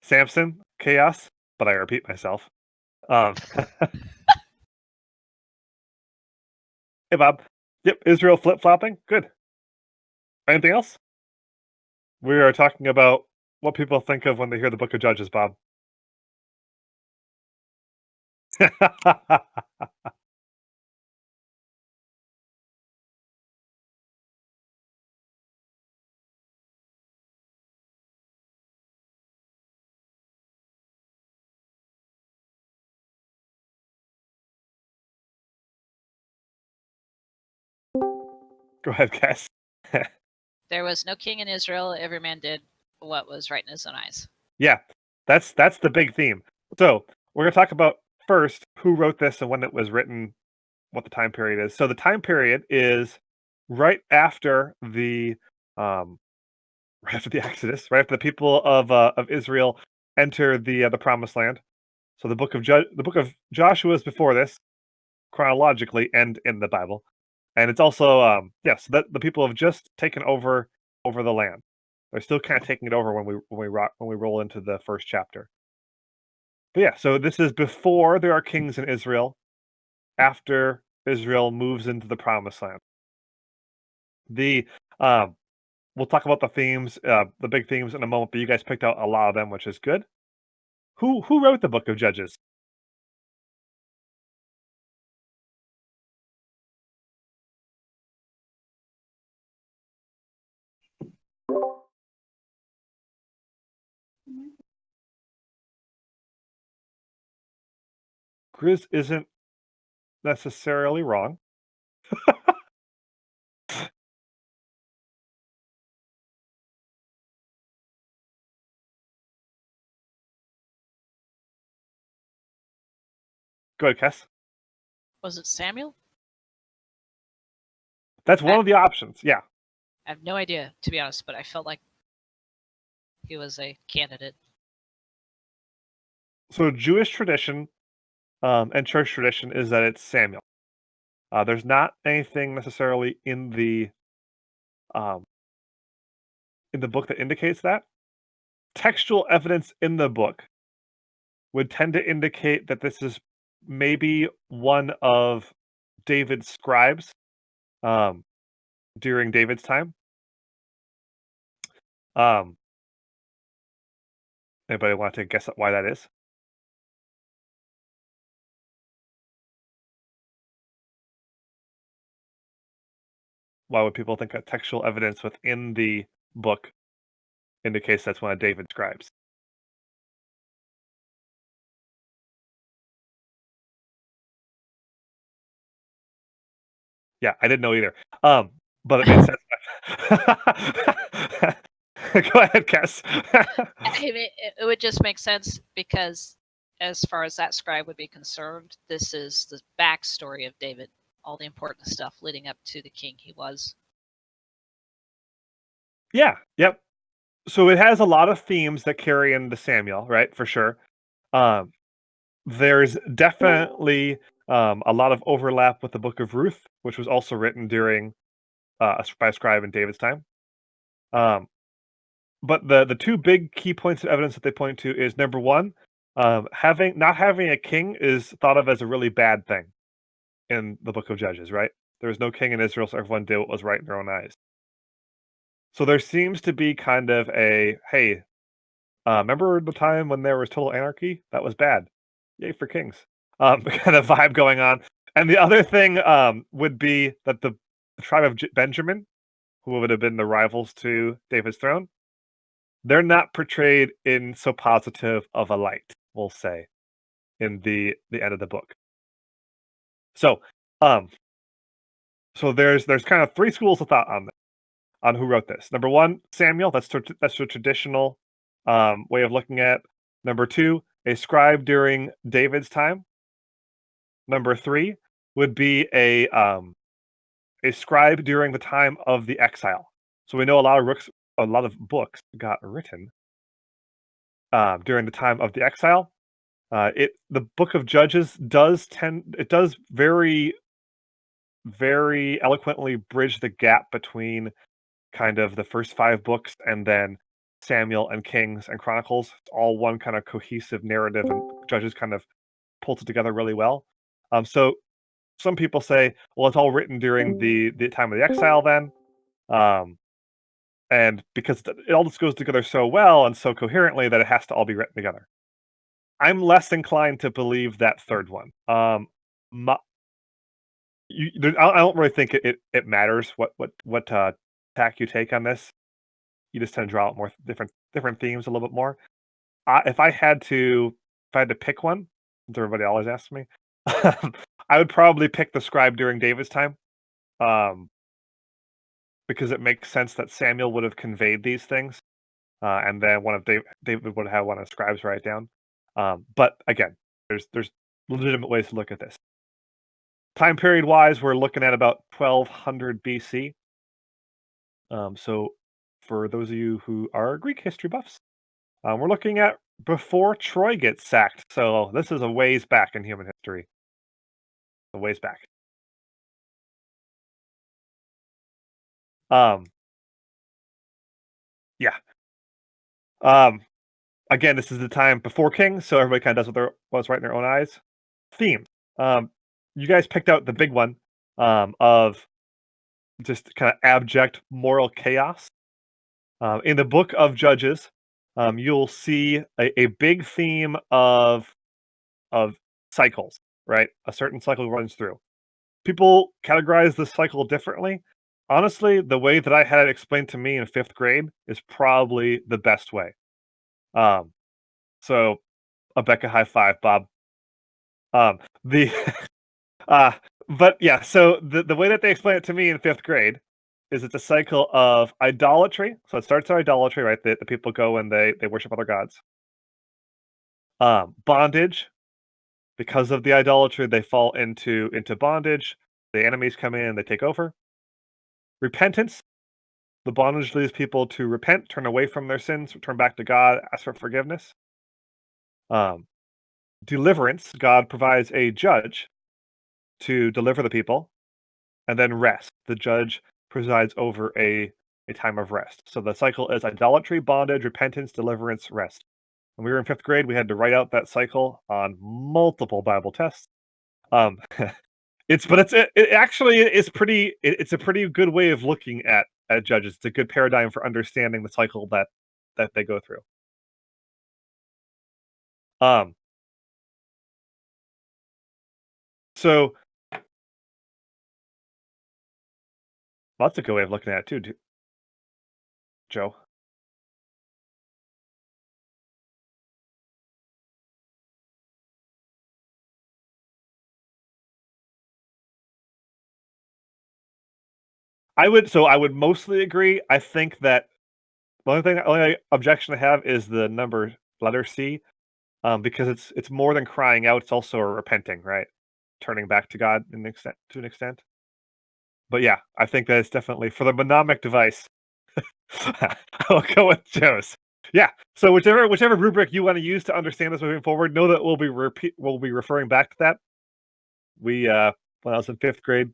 Samson, chaos, but I repeat myself. Um, hey, Bob. Yep, Israel flip flopping. Good. Anything else? We are talking about what people think of when they hear the Book of Judges, Bob. Go ahead, guys. There was no king in Israel. Every man did what was right in his own eyes. Yeah, that's the big theme. So we're gonna talk about first who wrote this and when it was written, what the time period is. So the time period is right after the um, right after the Exodus, right after the people of Israel enter the Promised Land. So the book of Joshua is before this chronologically and in the Bible, and it's also yes that the people have just taken over the land. They're still kind of taking it over when we roll into the first chapter. But yeah, so this is before there are kings in Israel, after Israel moves into the Promised Land. The um, we'll talk about the themes, the big themes in a moment, but you guys picked out a lot of them, which is good. Who wrote the Book of Judges? Grizz isn't necessarily wrong. Go ahead, Kess. Was it Samuel? That's one of the options. Yeah. I have no idea, to be honest, but I felt like he was a candidate. So Jewish tradition and church tradition is that it's Samuel. There's not anything necessarily um, in the book that indicates that. Textual evidence in the book would tend to indicate that this is maybe one of David's scribes um, during David's time. Um, Anybody want to guess why that is? Why would people think that textual evidence within the book indicates that's one of David's scribes? Yeah, I didn't know either. But it made sense. Go ahead, Cass. It would just make sense because, as far as that scribe would be concerned, this is the backstory of David, all the important stuff leading up to the king he was. Yeah, yep. So it has a lot of themes that carry into Samuel, right? For sure. Um, there's definitely a lot of overlap with the Book of Ruth, which was also written during by a scribe in David's time. Um, but the two big key points of evidence that they point to is number one, having not having a king is thought of as a really bad thing in the Book of Judges, right? There was no king in Israel, so everyone did what was right in their own eyes. So there seems to be kind of a hey, remember the time when there was total anarchy? That was bad. Yay for kings. Kind of vibe going on. And the other thing would be that the tribe of Benjamin, who would have been the rivals to David's throne, they're not portrayed in so positive of a light, we'll say, in the end of the book. So, um, so there's kind of three schools of thought on who wrote this. Number one, Samuel. That's the traditional way of looking at. Number two, a scribe during David's time. Number three would be a scribe during the time of the exile. So we know a lot of books got written during the time of the exile. The Book of Judges does very very eloquently bridge the gap between kind of the first five books and then Samuel and Kings and Chronicles. It's all one kind of cohesive narrative, and Judges kind of pulls it together really well. So some people say, well, it's all written during the time of the exile then. And because it all just goes together so well and so coherently that it has to all be written together. I'm less inclined to believe that third one. My, I don't really think it matters what tack you take on this. You just tend to draw out more different themes a little bit more. If I had to pick one, since everybody always asks me, I would probably pick the scribe during David's time, because it makes sense that Samuel would have conveyed these things, and then one of David would have one of the scribes write it down. But again, there's legitimate ways to look at this. Time period wise, we're looking at about 1200 BC. So for those of you who are Greek history buffs, we're looking at before Troy gets sacked. So this is a ways back in human history. A ways back. Yeah. Again, this is the time before Kings, so everybody kind of does what's right in their own eyes. Themes. You guys picked out the big one, of just kind of abject moral chaos. In the book of Judges, you'll see a big theme of cycles, right? A certain cycle runs through. People categorize this cycle differently. Honestly, the way that I had it explained to me in 5th grade is probably the best way. So a Becca high five, Bob. The but yeah, so the way that they explain it to me in 5th grade is it's a cycle of idolatry. So it starts with idolatry, right? The people go and they worship other gods. Bondage, because of the idolatry, they fall into bondage. The enemies come in, they take over. Repentance, the bondage leads people to repent, turn away from their sins, turn back to God, ask for forgiveness. Deliverance, God provides a judge to deliver the people. And then rest, the judge presides over a time of rest. So the cycle is idolatry, bondage, repentance, deliverance, rest. When we were in 5th grade, we had to write out that cycle on multiple Bible tests. It actually is pretty. It's a pretty good way of looking at Judges. It's a good paradigm for understanding the cycle that they go through. So that's a good way of looking at it too, Joe. I would mostly agree. I think that the only objection I have is the number letter C, because it's more than crying out, it's also repenting, right? Turning back to God to an extent. But yeah, I think that it's definitely for the mnemonic device. I'll go with Joe's. Yeah. So whichever rubric you want to use to understand this moving forward, know that we'll be referring back to that. We when I was in 5th grade,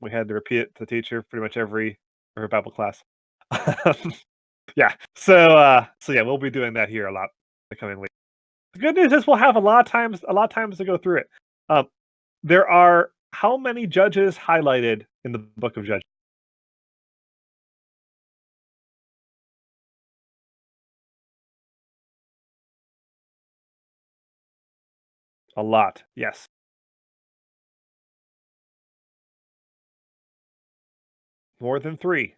we had to repeat it to the teacher pretty much every Bible class. Yeah. So yeah, we'll be doing that here a lot the coming week. The good news is we'll have a lot of times to go through it. Um, there are how many judges highlighted in the book of Judges? A lot. Yes. More than 3.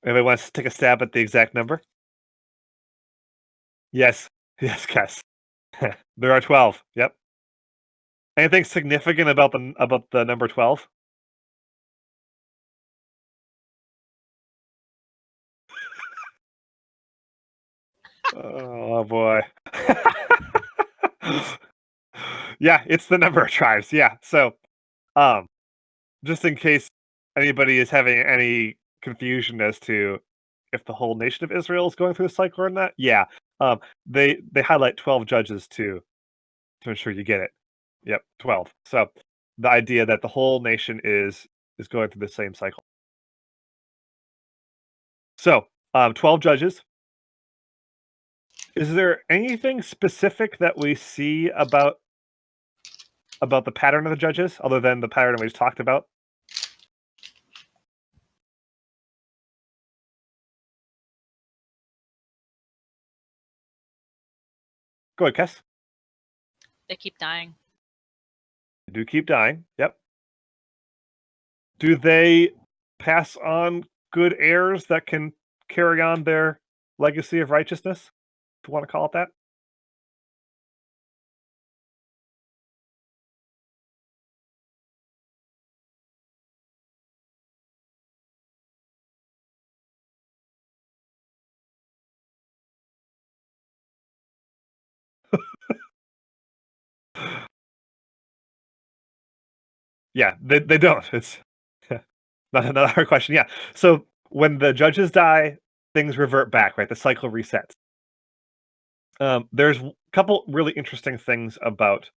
Anybody wants to take a stab at the exact number? Yes. Yes, Cass. There are 12. Yep. Anything significant about the number 12? Oh boy. Yeah, it's the number of tribes. Yeah. So, um, just in case anybody is having any confusion as to if the whole nation of Israel is going through the cycle or not, yeah, they highlight 12 judges to ensure you get it. Yep, 12. So the idea that the whole nation is going through the same cycle. So, 12 judges. Is there anything specific that we see about the pattern of the judges, other than the pattern we just talked about? Go ahead, Kess. They keep dying. They do keep dying. Yep. Do they pass on good heirs that can carry on their legacy of righteousness, if you want to call it that? Yeah, they don't. It's not another hard question. Yeah. So when the judges die, things revert back, right? The cycle resets. There's a couple really interesting things about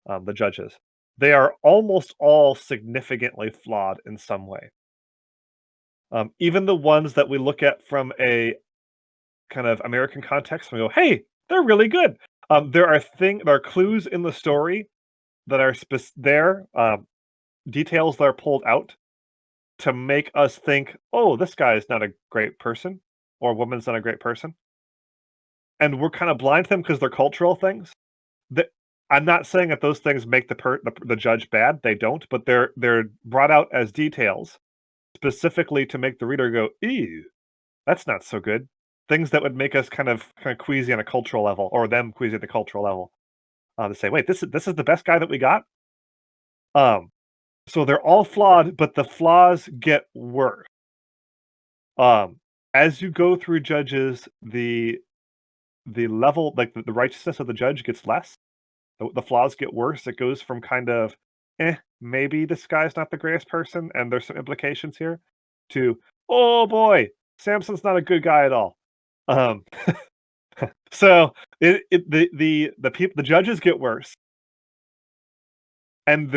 the judges. They are almost all significantly flawed in some way. Even the ones that we look at from a kind of American context, and we go, "Hey, they're really good." There are clues in the story that are details that are pulled out to make us think, "Oh, this guy is not a great person, or woman's not a great person," and we're kind of blind to them because they're cultural things. The I'm not saying that those things make the judge bad, they don't, but they're brought out as details specifically to make the reader go, "Ew, that's not so good." Things that would make us kind of queasy on a cultural level, or them queasy at the cultural level, to say, "Wait, this is the best guy that we got?" Um, so they're all flawed, but the flaws get worse. Um, as you go through Judges, the level, like, the righteousness of the judge gets less. The flaws get worse. It goes from kind of, maybe this guy's not the greatest person, and there's some implications here, to, oh boy, Samson's not a good guy at all. Um, so the judges get worse, and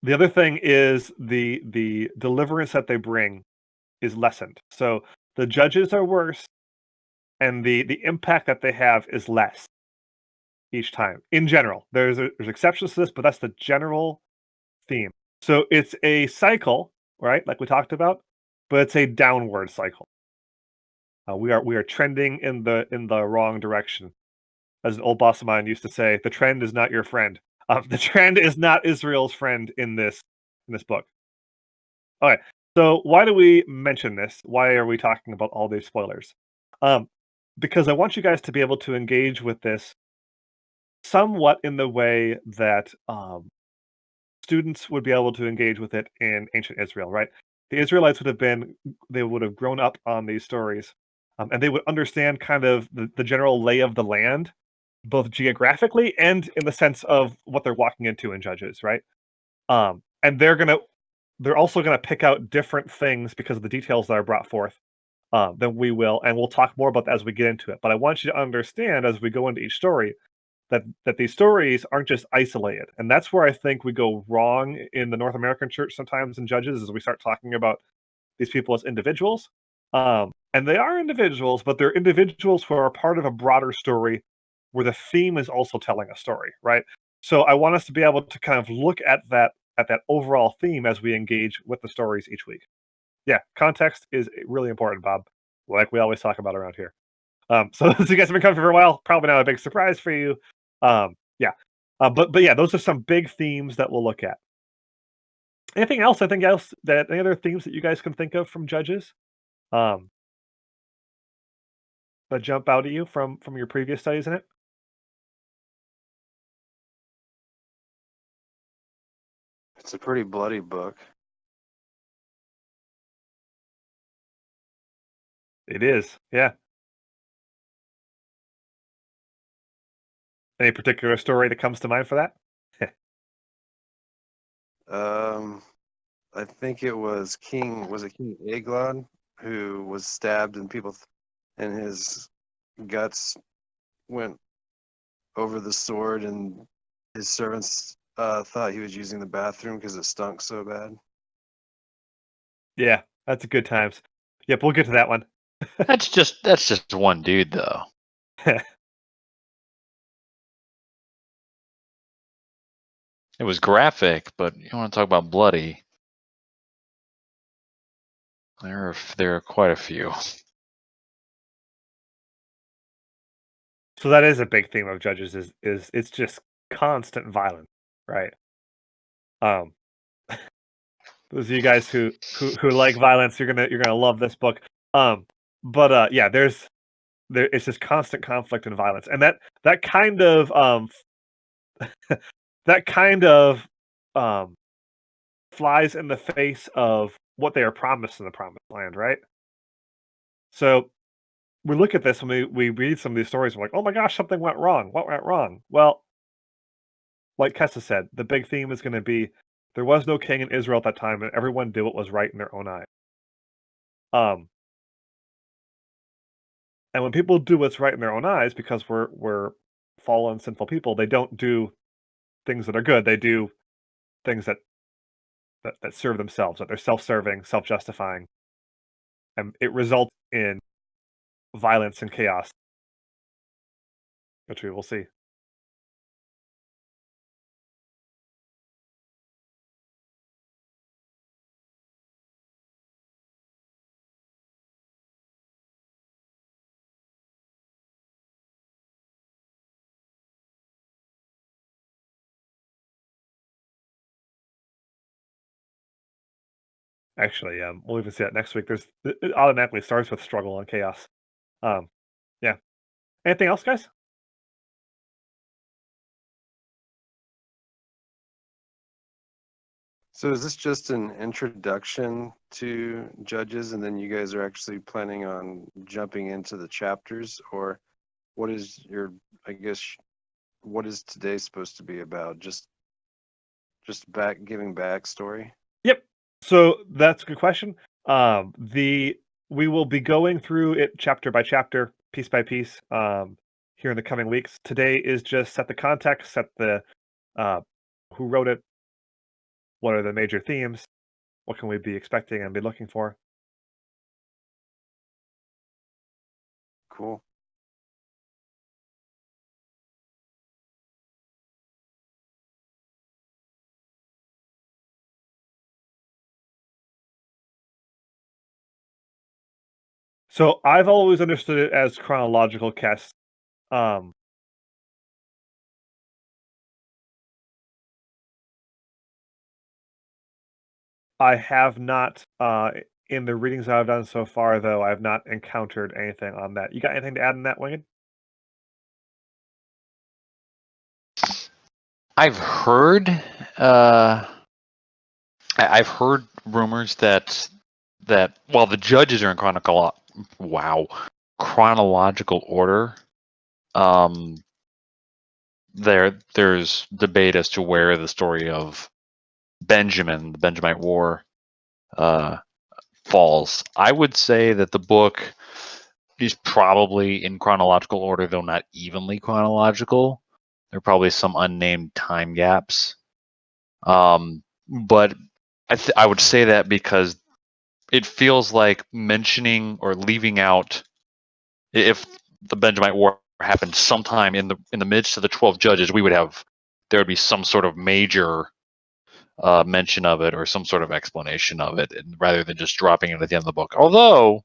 the other thing is the deliverance that they bring is lessened. So the judges are worse, and the impact that they have is less each time. In general, there's exceptions to this, but that's the general theme. So it's a cycle, right? Like we talked about, but it's a downward cycle. We are trending in the wrong direction. As an old boss of mine used to say, the trend is not your friend. The trend is not Israel's friend in this book. Okay, so why do we mention this? Why are we talking about all these spoilers? Um, because I want you guys to be able to engage with this somewhat in the way that students would be able to engage with it in ancient Israel, right? The Israelites they would have grown up on these stories, and they would understand kind of the general lay of the land, both geographically and in the sense of what they're walking into in Judges, right? And they're also gonna pick out different things because of the details that are brought forth than we will, and we'll talk more about that as we get into it. But I want you to understand as we go into each story that these stories aren't just isolated, and that's where I think we go wrong in the North American church sometimes in Judges, is we start talking about these people as individuals, and they are individuals, but they're individuals who are part of a broader story where the theme is also telling a story, right? So I want us to be able to kind of look at that overall theme as we engage with the stories each week. Yeah, context is really important, Bob, like we always talk about around here. So those of you guys have been coming for a while, probably not a big surprise for you. Yeah. But yeah, those are some big themes that we'll look at. Anything else? Any other themes that you guys can think of from Judges? Um, that jump out at you from your previous studies in it? It's a pretty bloody book. It is. Yeah. Any particular story that comes to mind for that? Um, I think it was King Eglon who was stabbed and and his guts went over the sword and his servants thought he was using the bathroom because it stunk so bad. Yeah, that's a good times. Yep, we'll get to that one. That's just one dude though. It was graphic, but you want to talk about bloody? There are quite a few. So that is a big theme of Judges is it's just constant violence, right? Those of you guys who like violence, you're gonna love this book. But yeah, it's just constant conflict and violence, and that kind of that kind of flies in the face of what they are promised in the Promised Land, right? So we look at this when we read some of these stories, we're like, oh my gosh, something went wrong. What went wrong? Well, like Kessa said, the big theme is going to be there was no king in Israel at that time, and everyone did what was right in their own eyes. And when people do what's right in their own eyes, because we're fallen, sinful people, they don't do things that are good. They do things that serve themselves, that they're self-serving, self-justifying, and it results in violence and chaos, which we will see. Actually, we'll even see that next week. It automatically starts with struggle and chaos. Yeah. Anything else, guys? So is this just an introduction to Judges, and then you guys are actually planning on jumping into the chapters, or what is your, I guess, what is today supposed to be about? Just giving backstory? Yep. So that's a good question. We will be going through it chapter by chapter, piece by piece, here in the coming weeks. Today is just set the context, set the who wrote it, what are the major themes, what can we be expecting and be looking for. Cool. So I've always understood it as chronological cast. I have not, in the readings I've done so far, though, I have not encountered anything on that. You got anything to add in that, Winged? I've heard I've heard rumors that while the judges are in chronological order, there's debate as to where the story of Benjamin, the Benjamite War, falls. I would say that the book is probably in chronological order, though not evenly chronological. There are probably some unnamed time gaps. But I would say that because it feels like mentioning or leaving out, if the Benjamite War happened sometime in the midst of the 12 judges, there would be some sort of major mention of it or some sort of explanation of it, rather than just dropping it at the end of the book. Although,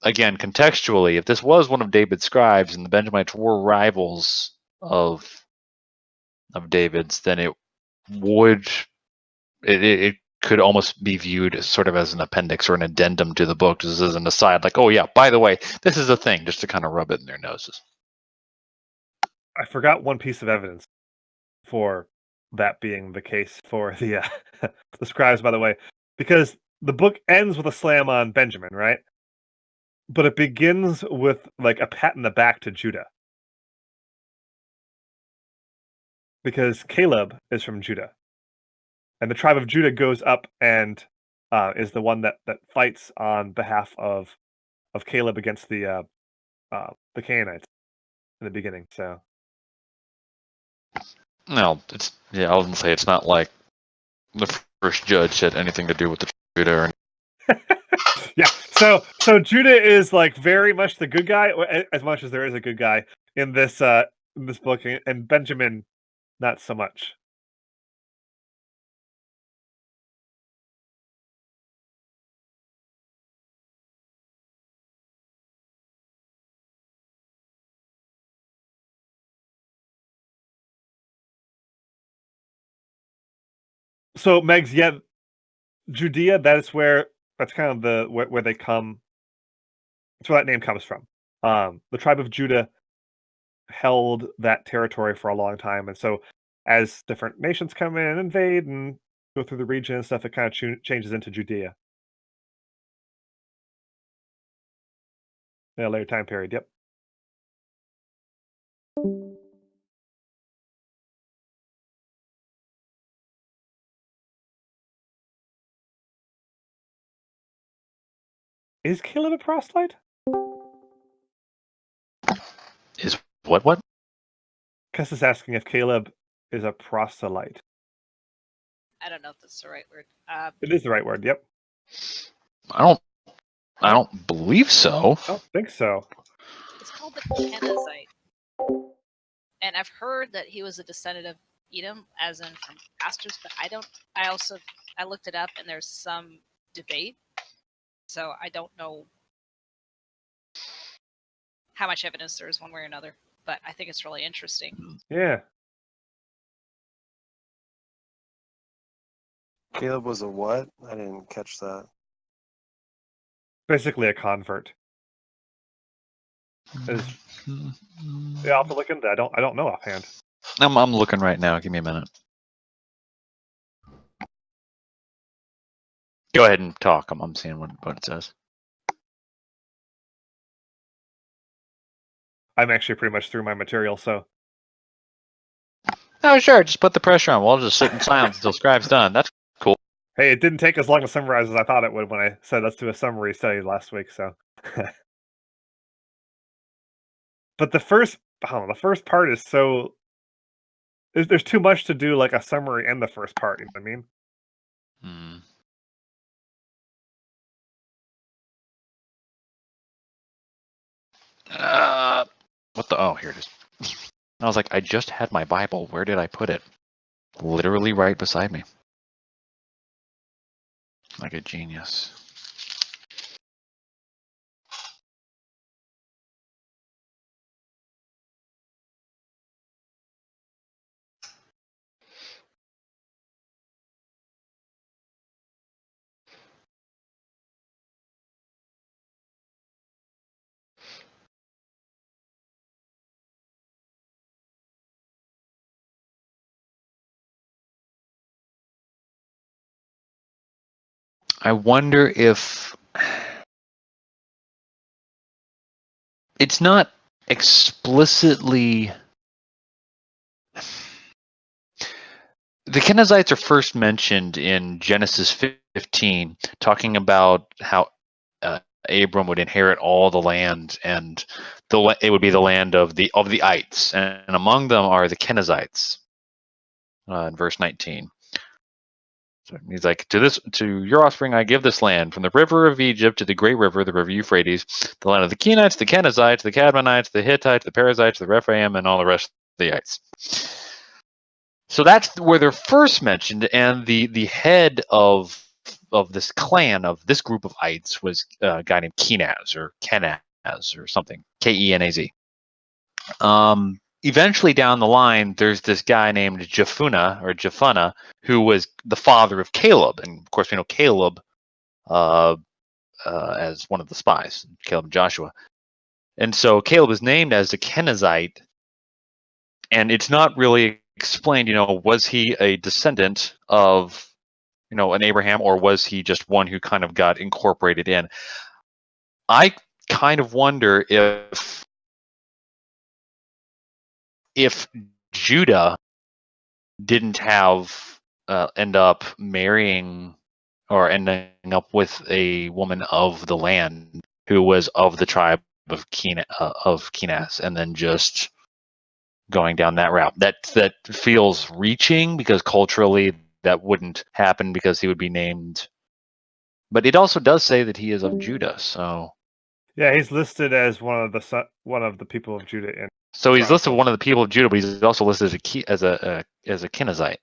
again, contextually, if this was one of David's scribes and the Benjamites were rivals of David's, then it could almost be viewed as sort of as an appendix or an addendum to the book, just as an aside, like, oh yeah, by the way, this is a thing, just to kind of rub it in their noses. I forgot one piece of evidence for that being the case for the the scribes, by the way, because the book ends with a slam on Benjamin, right? But it begins with like a pat in the back to Judah, because Caleb is from Judah, and the tribe of Judah goes up and is the one that fights on behalf of Caleb against the Canaanites in the beginning. So No, I was gonna say it's not like the first judge had anything to do with the Judah. Yeah. So Judah is like very much the good guy, as much as there is a good guy in this book, and Benjamin not so much. So Megs, yeah, Judea. That's kind of where they come. That's where that name comes from. The tribe of Judah held that territory for a long time, and so as different nations come in and invade and go through the region and stuff, it kind of changes into Judea. In a later time period. Yep. Is Caleb a proselyte? Is what? Kess is asking if Caleb is a proselyte. I don't know if that's the right word. It is the right word. Yep. I don't believe so. I don't think so. It's called the Kenizzite. And I've heard that he was a descendant of Edom, as in from pastors, but I looked it up and there's some debate. So I don't know how much evidence there is one way or another, but I think it's really interesting. Yeah. Caleb was a what? I didn't catch that. Basically a convert. Yeah, I'll have to look into that. I don't know offhand. I'm looking right now. Give me a minute. Go ahead and talk. I'm seeing what it says. I'm actually pretty much through my material, so Oh, sure. Just put the pressure on. We'll just sit in silence until Scribe's done. That's cool. hey, it didn't take as long to summarize as I thought it would when I said let's do a summary study last week, so but the first part is so there's too much to do like a summary and the first part, you know what I mean? Hmm. What the? Oh, here it is. I was like, I just had my Bible. Where did I put it? Literally right beside me. Like a genius. I wonder if it's not explicitly. The Kenizzites are first mentioned in Genesis 15, talking about how Abram would inherit all the land, and it would be the land of the ites, and among them are the Kenizzites. In verse 19. So he's like, to your offspring I give this land, from the river of Egypt to the great river, the river Euphrates, the land of the Kenites, the Kenizzites, the Cadmonites, the Hittites, the Perizzites, the Rephaim, and all the rest of the ites. So that's where they're first mentioned, and the head of this clan, of this group of ites, was a guy named Kenaz or something, Kenaz. Eventually down the line, there's this guy named Jephunneh, who was the father of Caleb, and of course we know Caleb as one of the spies, Caleb and Joshua. And so Caleb is named as a Kenizzite, and it's not really explained, was he a descendant of, an Abraham, or was he just one who kind of got incorporated in? I kind of wonder if Judah didn't end up marrying or ending up with a woman of the land who was of the tribe of Kenaz, and then just going down that route. That feels reaching because culturally that wouldn't happen because he would be named. But it also does say that he is of Judah, so Yeah, he's listed as one of the people of Judah in he's listed Chronicles. one of the people of Judah, but he's also listed as a Kenizzite.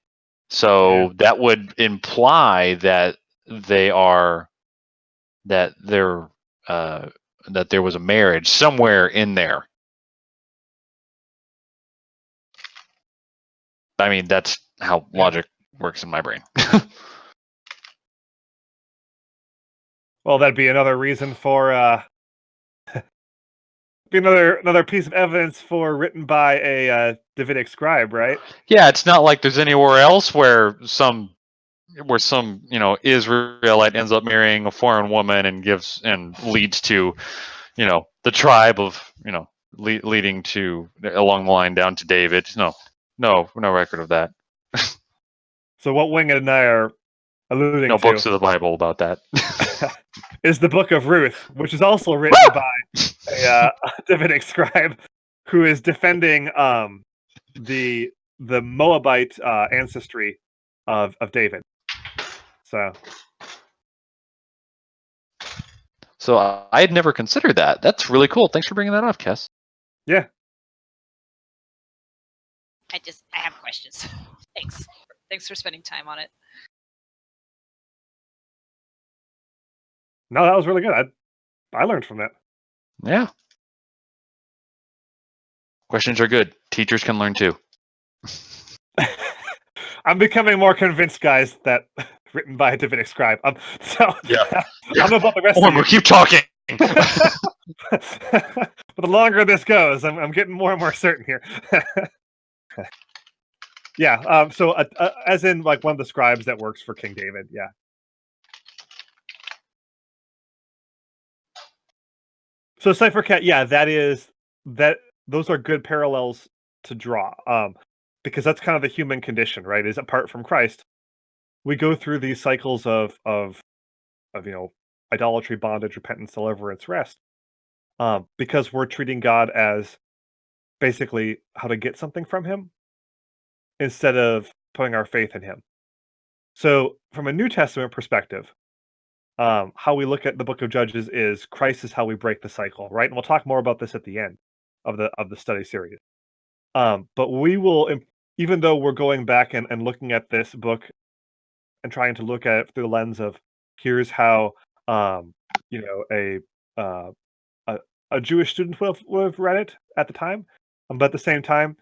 So that would imply that there was a marriage somewhere in there. I mean, that's how logic works in my brain. Well, that'd be another reason for be another piece of evidence for written by a Davidic scribe, right? Yeah, it's not like there's anywhere else where some Israelite ends up marrying a foreign woman and leads to the tribe of leading to along the line down to David. No record of that. So what Wing and I are alluding No to books of the Bible about that. is the Book of Ruth, which is also written by a Davidic scribe who is defending the Moabite ancestry of David. So I had never considered that. That's really cool. Thanks for bringing that up, Kes. Yeah. I have questions. Thanks for spending time on it. No, that was really good. I learned from that. Yeah. Questions are good. Teachers can learn too. I'm becoming more convinced, guys, that written by a Davidic scribe. Yeah. I don't know about the rest of We'll you. keep talking. But the longer this goes, I'm getting more and more certain here. Yeah. So, as in, like, one of the scribes that works for King David. Yeah. So, Cypher Cat. Yeah, that. Those are good parallels to draw. Because that's kind of the human condition, right? Is apart from Christ, we go through these cycles of idolatry, bondage, repentance, deliverance, rest. Because we're treating God as basically how to get something from Him instead of putting our faith in Him. So, from a New Testament perspective, how we look at the Book of Judges is Christ is how we break the cycle, right? And we'll talk more about this at the end of the study series. But we will, even though we're going back and looking at this book and trying to look at it through the lens of here's how a a Jewish student would have read it at the time, but at the same time,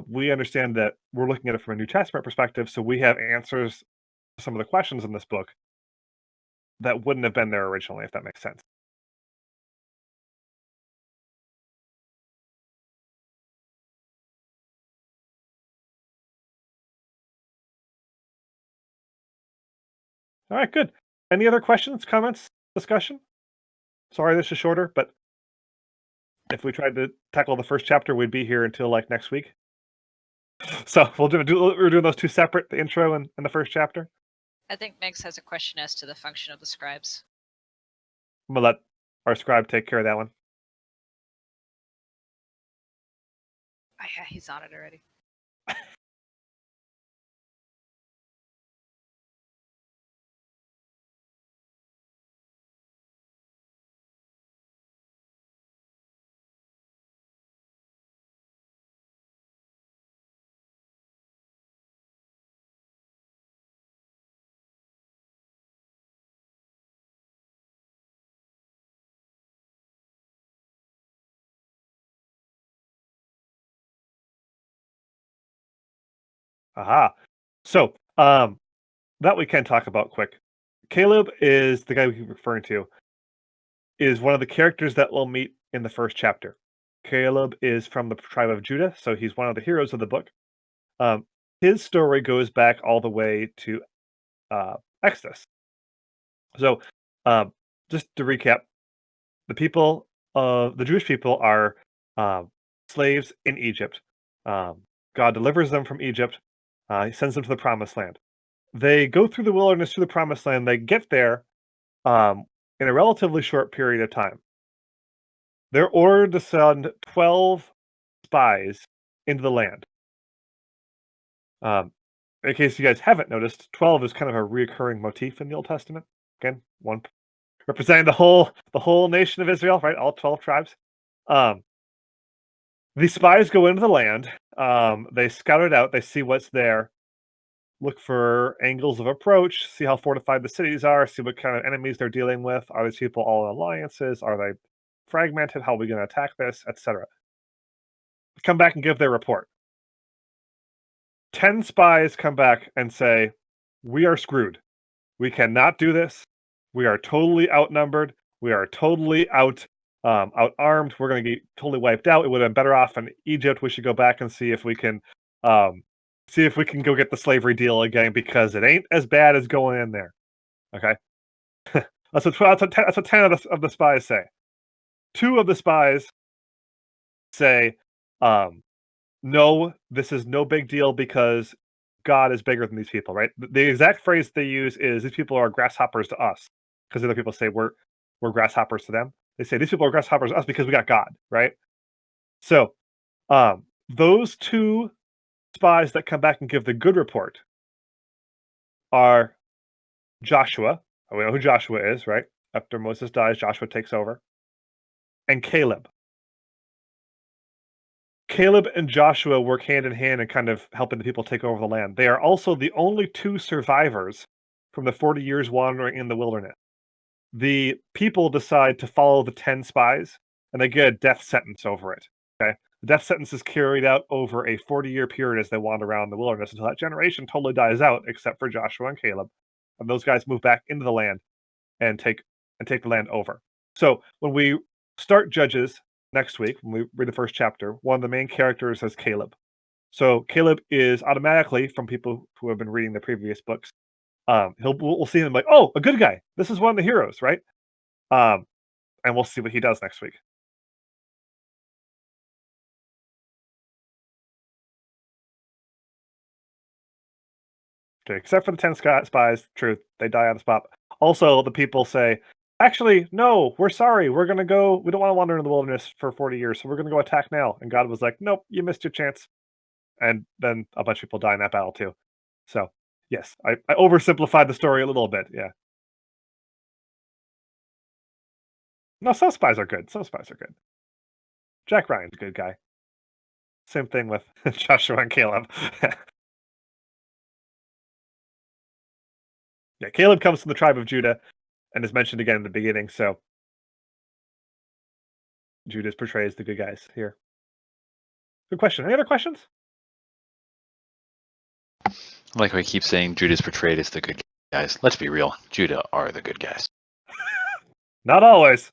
we understand that we're looking at it from a New Testament perspective, so we have answers to some of the questions in this book that wouldn't have been there originally, if that makes sense. All right, good. Any other questions, comments, discussion? Sorry, this is shorter, but if we tried to tackle the first chapter, we'd be here until like next week. So we're doing those two separate, the intro and the first chapter. I think Megs has a question as to the function of the scribes. I'm gonna let our scribe take care of that one. Oh, yeah, he's on it already. Aha. So, that we can talk about quick. Caleb is the guy we keep referring to, is one of the characters that we'll meet in the first chapter. Caleb is from the tribe of Judah, so he's one of the heroes of the book. His story goes back all the way to Exodus. So, just to recap, the Jewish people are slaves in Egypt. God delivers them from Egypt. He sends them to the Promised Land. They go through the wilderness to the Promised Land. They get there in a relatively short period of time. They're ordered to send 12 spies into the land. In case you guys haven't noticed, 12 is kind of a recurring motif in the Old Testament. Again, one representing the whole nation of Israel, right? All 12 tribes. The spies go into the land. They scout it out. They see what's there. Look for angles of approach. See how fortified the cities are. See what kind of enemies they're dealing with. Are these people all in alliances? Are they fragmented? How are we going to attack this? Etc. Come back and give their report. 10 spies come back and say, "We are screwed. We cannot do this. We are totally outnumbered. We are totally outarmed. We're going to get totally wiped out. It would have been better off in Egypt. We should go back and see if we can go get the slavery deal again, because it ain't as bad as going in there." Okay, that's what 10 of the spies say. 2 of the spies say, "No, this is no big deal because God is bigger than these people." Right? The exact phrase they use is, "These people are grasshoppers to us," because other people say we're grasshoppers to them. They say these people are grasshoppers to us because we got God. Right? So, those 2 spies that come back and give the good report are Joshua. We know who Joshua is, right? After Moses dies, Joshua takes over. And Caleb. Caleb and Joshua work hand in hand in kind of helping the people take over the land. They are also the only 2 survivors from the 40 years wandering in the wilderness. The people decide to follow the 10 spies, and they get a death sentence over it. Okay? The death sentence is carried out over a 40-year period as they wander around the wilderness until that generation totally dies out, except for Joshua and Caleb. And those guys move back into the land and take the land over. So when we start Judges next week, when we read the first chapter, one of the main characters is Caleb. So Caleb is automatically, from people who have been reading the previous books, we'll see him like, oh, a good guy. This is one of the heroes, right? And we'll see what he does next week. Okay, except for the 10 spies, truth, they die on the spot. Also, the people say, actually, no, we're sorry. We don't want to wander in the wilderness for 40 years, so we're going to go attack now. And God was like, nope, you missed your chance. And then a bunch of people die in that battle too. So, yes, I oversimplified the story a little bit, yeah. No, some spies are good. Jack Ryan's a good guy. Same thing with Joshua and Caleb. Yeah, Caleb comes from the tribe of Judah and is mentioned again in the beginning, so Judah portrays the good guys here. Good question. Any other questions? Like we keep saying, Judah's portrayed as the good guys. Let's be real. Judah are the good guys. Not always.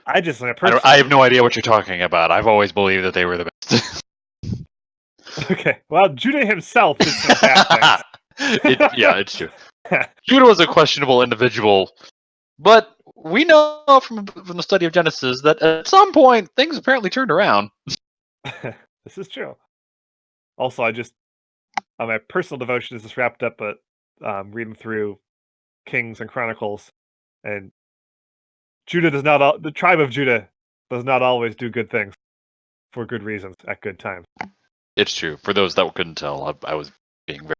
I have no idea what you're talking about. I've always believed that they were the best. Okay. Well, Judah himself did some bad things. It's true. Judah was a questionable individual, but we know from the study of Genesis that at some point things apparently turned around. This is true. Also, my personal devotion is just wrapped up at reading through Kings and Chronicles, and the tribe of Judah does not always do good things for good reasons at good times. It's true. For those that couldn't tell, I was being very